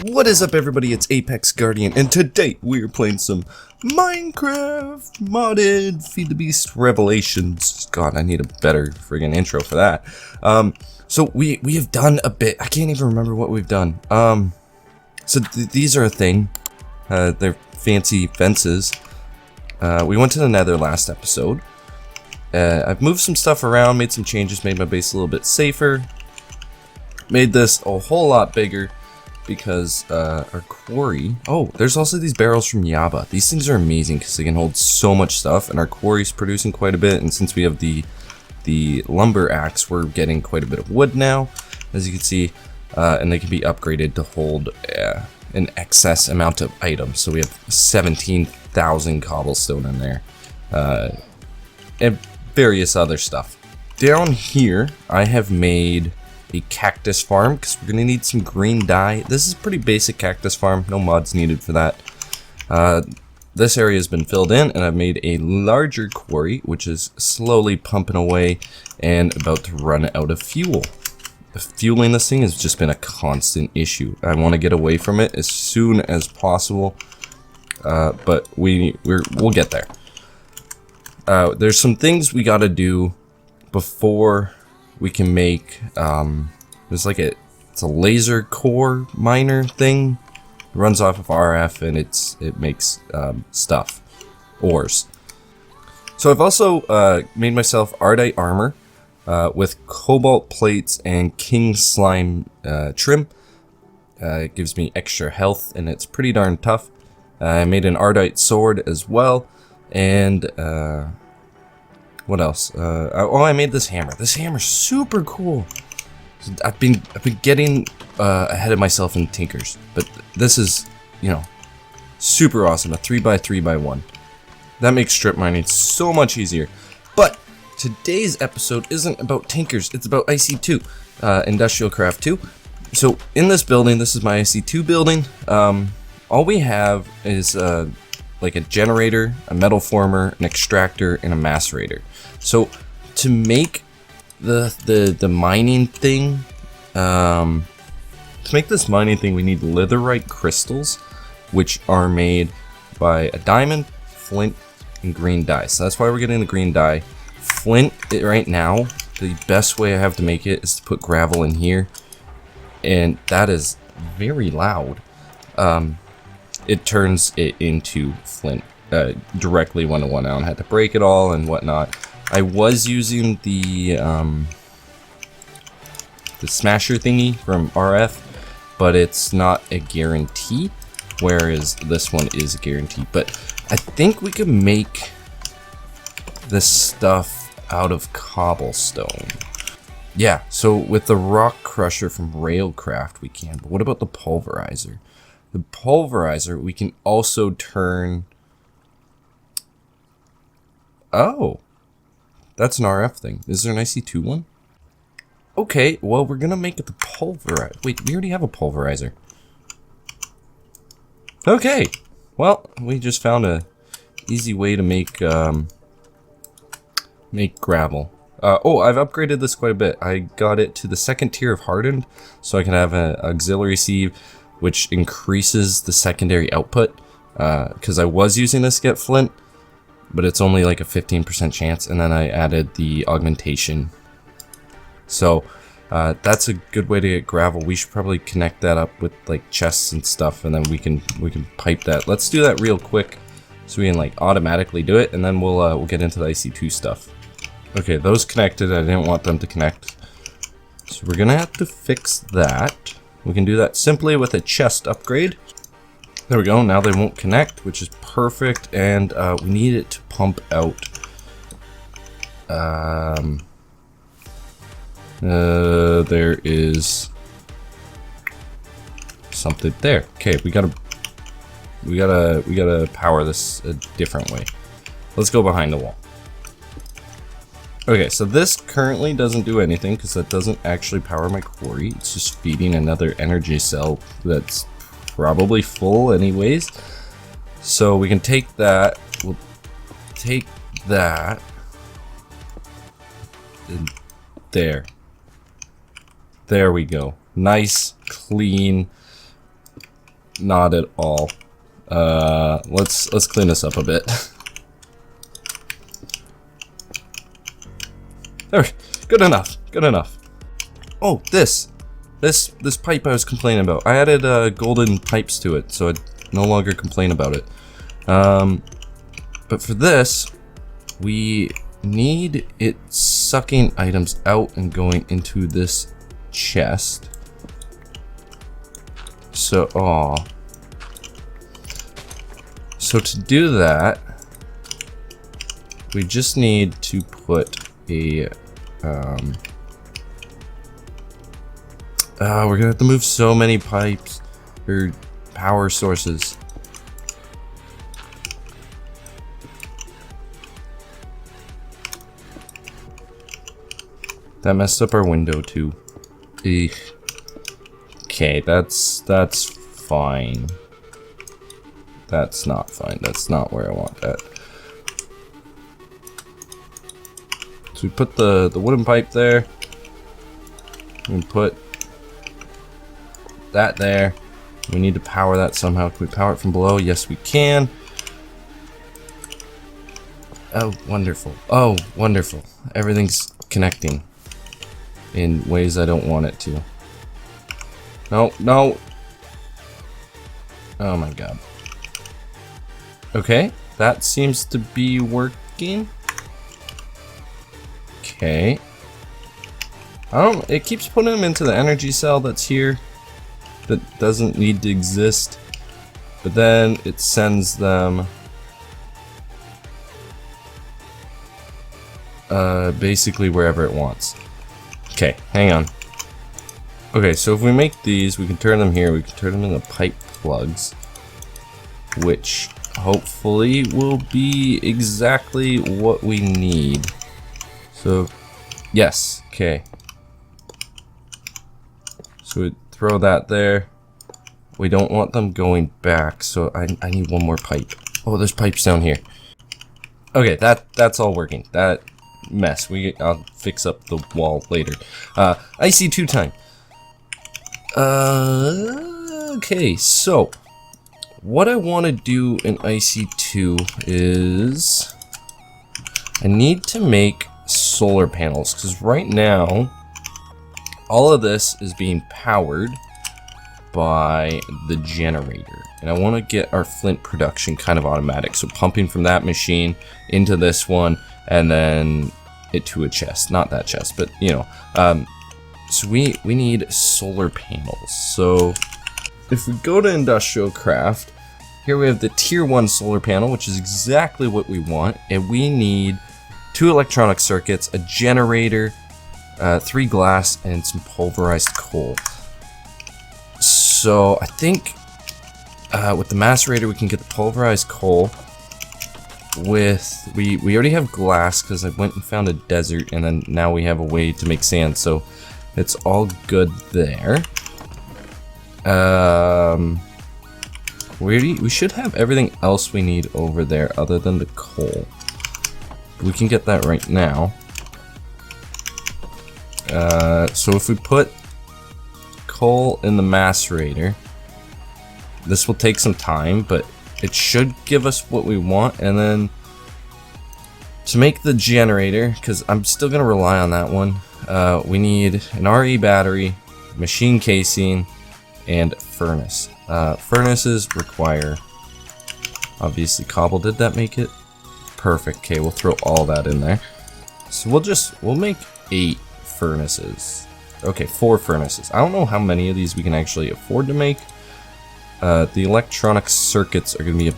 What is up, everybody? It's Apex Guardian, and today we're playing some Minecraft modded FTB Revelations. God, I need a better friggin' intro for that. So we have done a bit. I can't even remember what we've done. So these are a thing. They're fancy fences. We went to the Nether last episode. I've moved some stuff around, made some changes, made my base a little bit safer. Made this a whole lot bigger. Because our quarry... Oh, there's also these barrels from Yaba. These things are amazing because they can hold so much stuff, and our quarry's producing quite a bit. And since we have the lumber axe, we're getting quite a bit of wood now, as you can see, and they can be upgraded to hold an excess amount of items. So we have 17,000 cobblestone in there, and various other stuff. Down here, I have made a cactus farm because we're gonna need some green dye. This is pretty basic cactus farm, no mods needed for that. This area has been filled in, and I've made a larger quarry which is slowly pumping away and about to run out of fuel. Fueling this thing has just been a constant issue. I want to get away from it as soon as possible, but we'll get there. There's some things we gotta do before we can make, it's a laser core miner thing. It runs off of RF, and it makes stuff, ores. So I've also made myself Ardite armor with cobalt plates and king slime trim. It gives me extra health, and it's pretty darn tough. I made an Ardite sword as well, and what else? Oh, I made this hammer. This hammer's super cool. I've been getting ahead of myself in tinkers, but this is, you know, super awesome. A 3x3x1. That makes strip mining so much easier. But today's episode isn't about tinkers. It's about IC2, Industrial Craft 2. So in this building, this is my IC2 building. All we have is like a generator, a metal former, an extractor, and a macerator. So to make the mining thing, to make this mining thing, we need litherite crystals, which are made by a diamond, flint, and green dye. So that's why we're getting the green dye. Flint, right now, the best way I have to make it is to put gravel in here, and that is very loud. It turns it into flint directly one-to-one. I don't have to break it all and whatnot. I was using the smasher thingy from RF, but it's not a guarantee, whereas this one is a guarantee. But I think we can make this stuff out of cobblestone. Yeah, so with the rock crusher from Railcraft we can, but what about the pulverizer? The pulverizer, we can also turn... Oh, that's an RF thing. Is there an IC2 one? Okay, well, we're gonna make it the pulverizer. Wait, we already have a pulverizer. Okay, well, we just found a easy way to make gravel. Oh, I've upgraded this quite a bit. I got it to the 2nd tier of hardened, so I can have an auxiliary sieve, which increases the secondary output, because I was using this to get flint, but it's only like a 15% chance, and then I added the augmentation. So that's a good way to get gravel. We should probably connect that up with like chests and stuff, and then we can pipe that. Let's do that real quick so we can like automatically do it, and then we'll get into the IC2 stuff. Okay, those connected. I didn't want them to connect, so we're gonna have to fix that. We can do that simply with a chest upgrade. There we go, now they won't connect, which is perfect, and we need it to pump out. There is something there. Okay, we gotta power this a different way. Let's go behind the wall. Okay, so this currently doesn't do anything because that doesn't actually power my quarry. It's just feeding another energy cell that's probably full anyways. So we can take that. We'll take that. And there. There we go. Nice, clean Not at all. Let's clean this up a bit. There, good enough. Good enough. Oh, this pipe I was complaining about. I added golden pipes to it, so I'd no longer complain about it. But for this, we need it sucking items out and going into this chest. So, so to do that, we just need to put a, we're gonna have to move so many pipes, or power sources. That messed up our window too. Eek. Okay, that's fine. That's not fine. That's not where I want that. So we put the wooden pipe there. We put that there. We need to power that somehow. Can we power it from below? Yes, we can. Oh, wonderful. Oh, wonderful. Everything's connecting in ways I don't want it to. No, no. Oh my god. Okay, that seems to be working. Okay. It keeps putting them into the energy cell that's here. That doesn't need to exist. But then it sends them basically wherever it wants. Okay, hang on. Okay, so if we make these, we can turn them here, we can turn them into pipe plugs, which hopefully will be exactly what we need. So, yes, okay. So we throw that there. We don't want them going back, so I need one more pipe. Oh, there's pipes down here. Okay, that's all working. That mess. I'll fix up the wall later. IC2 time. Okay, so what I want to do in IC2 is I need to make solar panels, because right now all of this is being powered by the generator, and I want to get our flint production kind of automatic, so pumping from that machine into this one and then it to a chest, not that chest, but you know. So we need solar panels. So if we go to industrial craft, here we have the tier 1 solar panel, which is exactly what we want, and we need 2 electronic circuits, a generator, 3 glass, and some pulverized coal. So I think with the macerator we can get the pulverized coal. With we already have glass because I went and found a desert, and then now we have a way to make sand, so it's all good there. We should have everything else we need over there other than the coal. We can get that right now. So if we put coal in the macerator, this will take some time, but it should give us what we want. And then to make the generator, because I'm still going to rely on that one, we need an RE battery, machine casing, and furnace. Furnaces require, obviously, cobble. Did that make it? Perfect. Okay, we'll throw all that in there. So we'll make 8 furnaces. Okay, 4 furnaces. I don't know how many of these we can actually afford to make. The electronic circuits are going to be a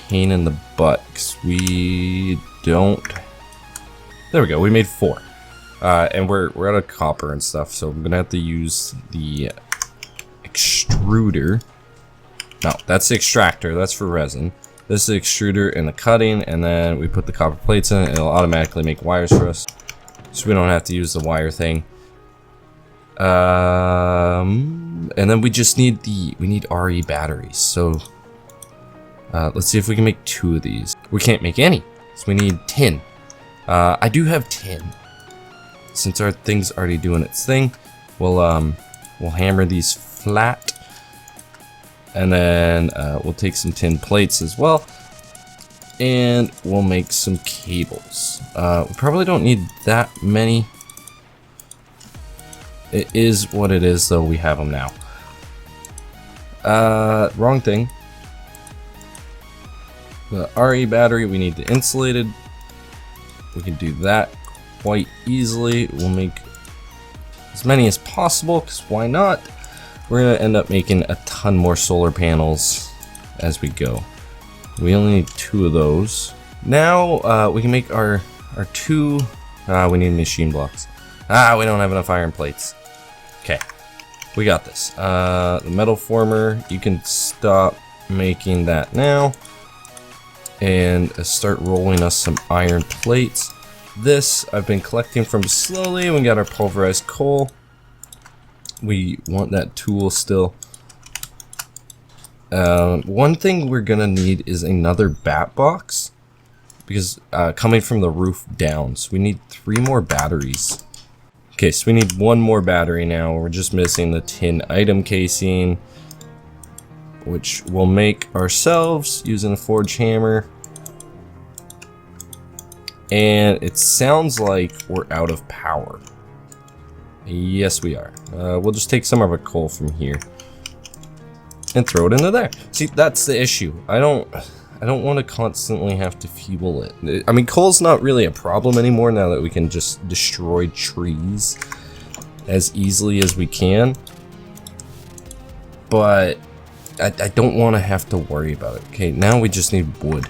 pain in the butt, because we don't... There we go, we made 4. And we're out of copper and stuff, so I'm going to have to use the extruder. No, that's the extractor, that's for resin. This is the extruder and the cutting, and then we put the copper plates in it, it'll automatically make wires for us, so we don't have to use the wire thing. And then we just need we need RE batteries, so let's see if we can make 2 of these. We can't make any, so we need tin. I do have tin. Since our thing's already doing its thing, we'll hammer these flat. And then we'll take some tin plates as well. And we'll make some cables. We probably don't need that many. It is what it is, though. We have them now. Wrong thing. The RE battery, we need the insulated. We can do that quite easily. We'll make as many as possible, because why not? We're going to end up making a ton more solar panels as we go. We only need 2 of those. Now we can make our 2. We need machine blocks. We don't have enough iron plates. Okay, we got this. The metal former, you can stop making that now. And start rolling us some iron plates. This I've been collecting from slowly. We got our pulverized coal. We want that tool still. One thing we're gonna need is another bat box, because coming from the roof down, so we need 3 more batteries. Okay, so we need 1 more battery now. We're just missing the tin item casing, which we'll make ourselves using a forge hammer. And it sounds like we're out of power. Yes, we are. We'll just take some of our coal from here and throw it into there. See, that's the issue. I don't want to constantly have to fuel it. I mean, coal's not really a problem anymore now that we can just destroy trees as easily as we can. But I don't want to have to worry about it. Okay, now we just need wood.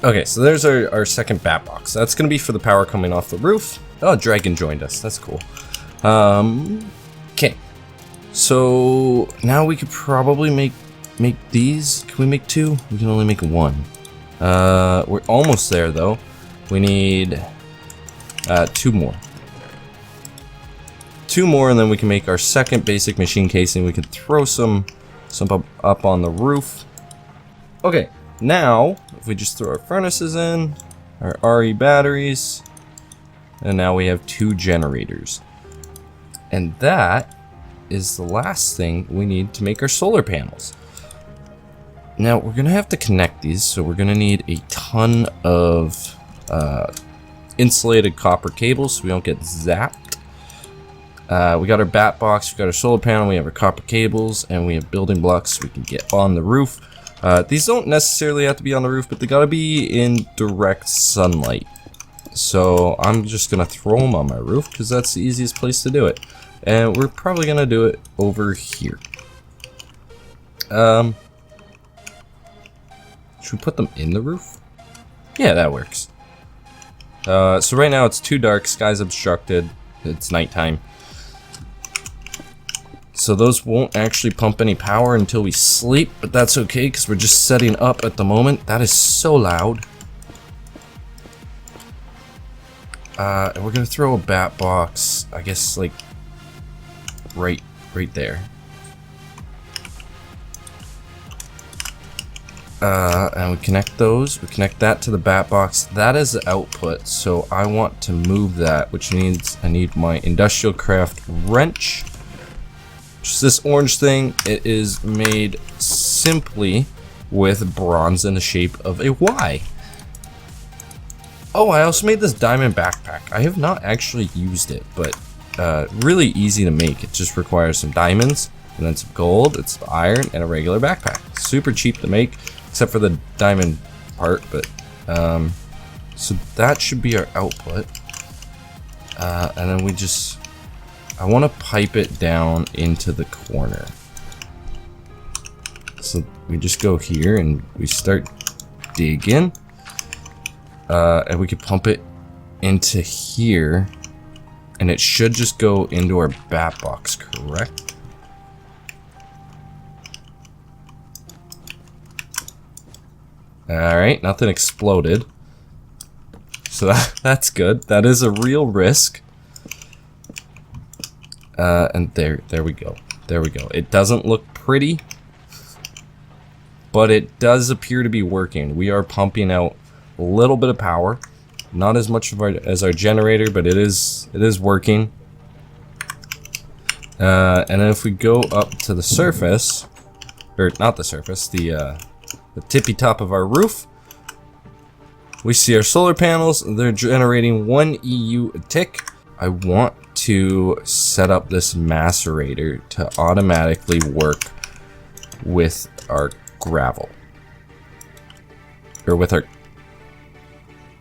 Okay, so there's our second bat box. That's going to be for the power coming off the roof. Oh, Dragon joined us. That's cool. Okay. So now we could probably make these. Can we make 2? We can only make 1. We're almost there though. We need 2 more. 2 more, and then we can make our second basic machine casing. We can throw some up on the roof. Okay, now if we just throw our furnaces in, our RE batteries, and now we have 2 generators. And that is the last thing we need to make our solar panels. Now we're gonna have to connect these, so we're gonna need a ton of insulated copper cables so we don't get zapped. We got our bat box, we got our solar panel, we have our copper cables, and we have building blocks so we can get on the roof. These don't necessarily have to be on the roof, but they gotta be in direct sunlight. So I'm just gonna throw them on my roof because that's the easiest place to do it. And we're probably gonna do it over here. Should we put them in the roof? Yeah, that works. So right now it's too dark, sky's obstructed, it's nighttime. So those won't actually pump any power until we sleep, but that's okay because we're just setting up at the moment. That is so loud. And we're gonna throw a bat box, I guess, like right there. And we connect those. We connect that to the bat box. That is the output, so I want to move that, which means I need my industrial craft wrench. Just this orange thing. It is made simply with bronze in the shape of a Y. Oh, I also made this diamond backpack. I have not actually used it, but really easy to make. It just requires some diamonds, and then some gold, it's some iron, and a regular backpack. Super cheap to make, except for the diamond part, but so that should be our output. And then we just, I want to pipe it down into the corner. So we just go here and we start digging. And we could pump it into here, and it should just go into our bat box, correct? Alright, nothing exploded. So that's good. That is a real risk. And there we go. There we go. It doesn't look pretty, but it does appear to be working. We are pumping out a little bit of power, not as much as our generator, but it is working. And then if we go up to the surface, or not the surface, the tippy top of our roof. We see our solar panels. They're generating 1 EU a tick. I want to set up this macerator to automatically work with our gravel. Or with our...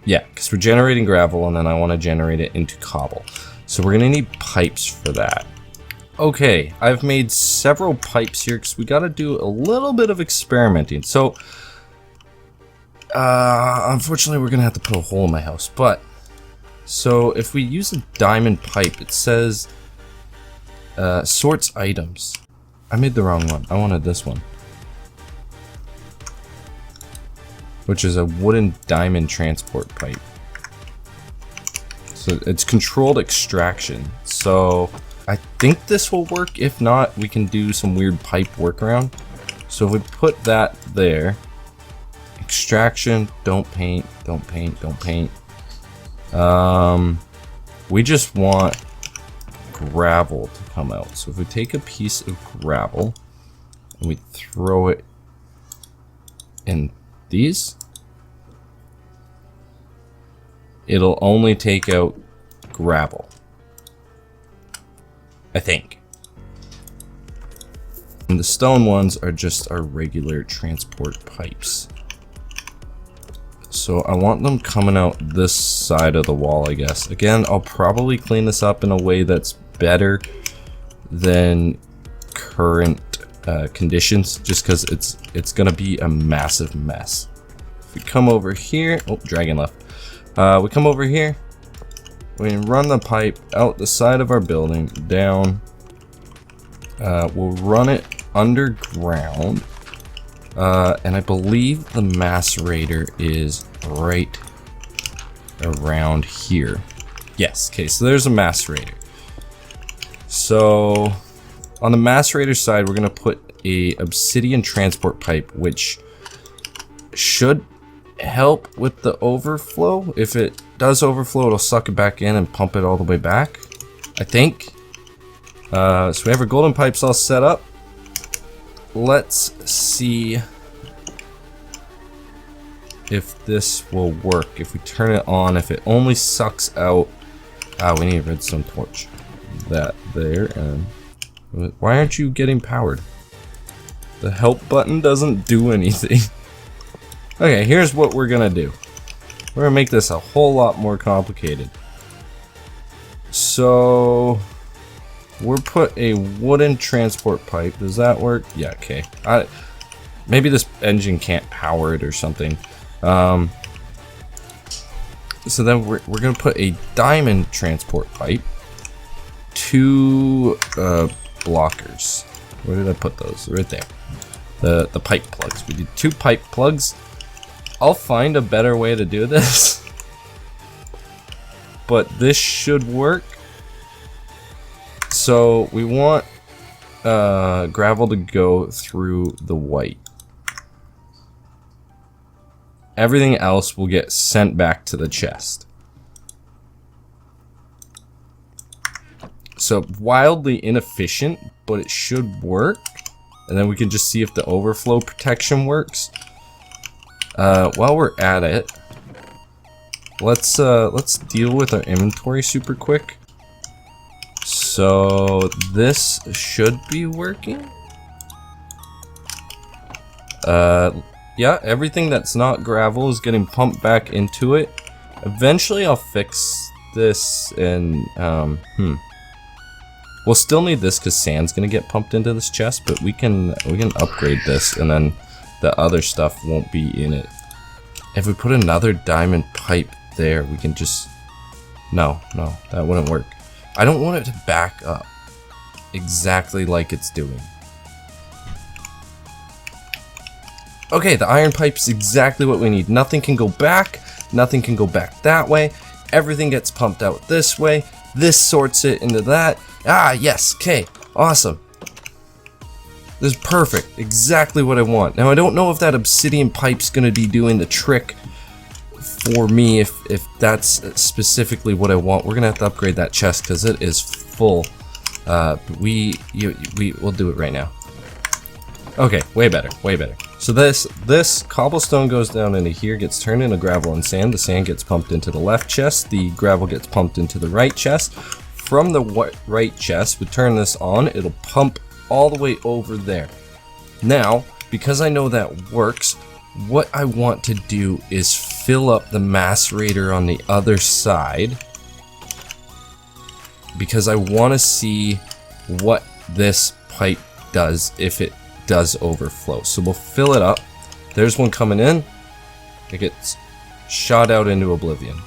Yeah, because we're generating gravel and then I want to generate it into cobble. So we're going to need pipes for that. Okay, I've made several pipes here because we got to do a little bit of experimenting. So, unfortunately, we're going to have to put a hole in my house. But, so if we use a diamond pipe, it says sorts items. I made the wrong one. I wanted this one, which is a wooden diamond transport pipe. So it's controlled extraction. So I think this will work. If not, we can do some weird pipe workaround. So if we put that there, extraction, don't paint, don't paint, don't paint. We just want gravel to come out. So if we take a piece of gravel and we throw it in these, it'll only take out gravel, I think. And the stone ones are just our regular transport pipes. So I want them coming out this side of the wall, I guess. Again, I'll probably clean this up in a way that's better than current conditions, just because it's gonna be a massive mess. If we come over here, oh, dragon left. We come over here, we run the pipe out the side of our building, down. We'll run it underground. And I believe the macerator is right around here. Yes, okay, so there's a macerator. So on the macerator side, we're gonna put a obsidian transport pipe, which should help with the overflow. If it does overflow, it'll suck it back in and pump it all the way back, I think. So we have our golden pipes all set up. Let's see if this will work. If we turn it on, if it only sucks out... we need a redstone torch. That there, and... Why aren't you getting powered? The help button doesn't do anything. Okay, here's what we're gonna do. We're gonna make this a whole lot more complicated. So... we'll put a wooden transport pipe. Does that work? Yeah, okay. Maybe this engine can't power it or something. So then we're gonna put a diamond transport pipe. 2 blockers. Where did I put those? Right there. The pipe plugs. We did 2 pipe plugs. I'll find a better way to do this. But this should work. So we want gravel to go through the white. Everything else will get sent back to the chest. So wildly inefficient, but it should work. And then we can just see if the overflow protection works. While we're at it, let's deal with our inventory super quick. So this should be working. Yeah, everything that's not gravel is getting pumped back into it. Eventually I'll fix this and we'll still need this because sand's gonna get pumped into this chest, but we can upgrade this and then the other stuff won't be in it. If we put another diamond pipe there, we can just... No, that wouldn't work. I don't want it to back up exactly like it's doing. Okay, the iron pipe's exactly what we need. Nothing can go back. Nothing can go back that way. Everything gets pumped out this way. This sorts it into that. Ah, yes. Okay, awesome. This is perfect. Exactly what I want. Now, I don't know if that obsidian pipe's going to be doing the trick for me, if that's specifically what I want. We're going to have to upgrade that chest because it is full. We'll do it right now. Okay, way better, way better. So this cobblestone goes down into here, gets turned into gravel and sand. The sand gets pumped into the left chest. The gravel gets pumped into the right chest. From the right chest, we turn this on. It'll pump all the way over there. Now, because I know that works, what I want to do is fill up the macerator on the other side, because I want to see what this pipe does if it does overflow. So we'll fill it up. There's one coming in. It gets shot out into oblivion.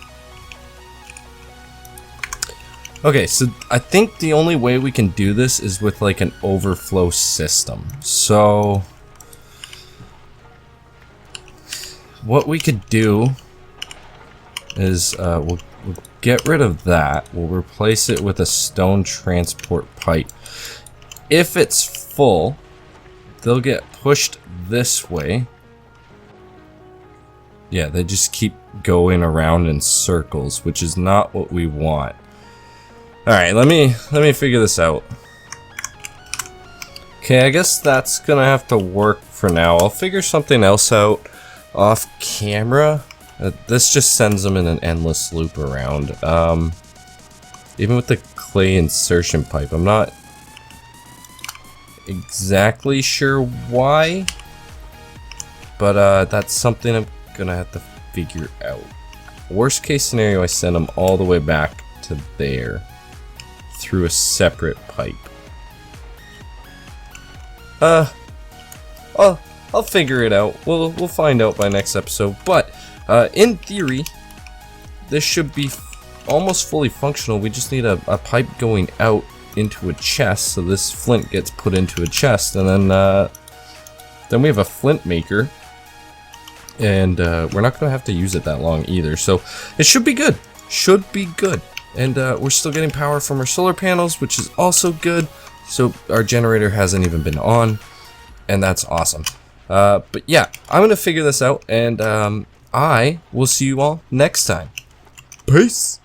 Okay, so I think the only way we can do this is with like an overflow system. So what we could do is we'll get rid of that. We'll replace it with a stone transport pipe. If it's full, they'll get pushed this way. Yeah, they just keep going around in circles, which is not what we want. Alright, let me figure this out. Okay, I guess that's gonna have to work for now. I'll figure something else out off camera. This just sends them in an endless loop around. Even with the clay insertion pipe, I'm not exactly sure why, but that's something I'm gonna have to figure out. Worst case scenario, I send them all the way back to there through a separate pipe. I'll figure it out. We'll find out by next episode. But in theory, this should be almost fully functional. We just need a pipe going out into a chest, so this flint gets put into a chest, and then we have a flint maker, and we're not gonna have to use it that long either. So it should be good. Should be good. And we're still getting power from our solar panels, which is also good. So our generator hasn't even been on, and that's awesome. But yeah, I'm gonna figure this out, and I will see you all next time. Peace.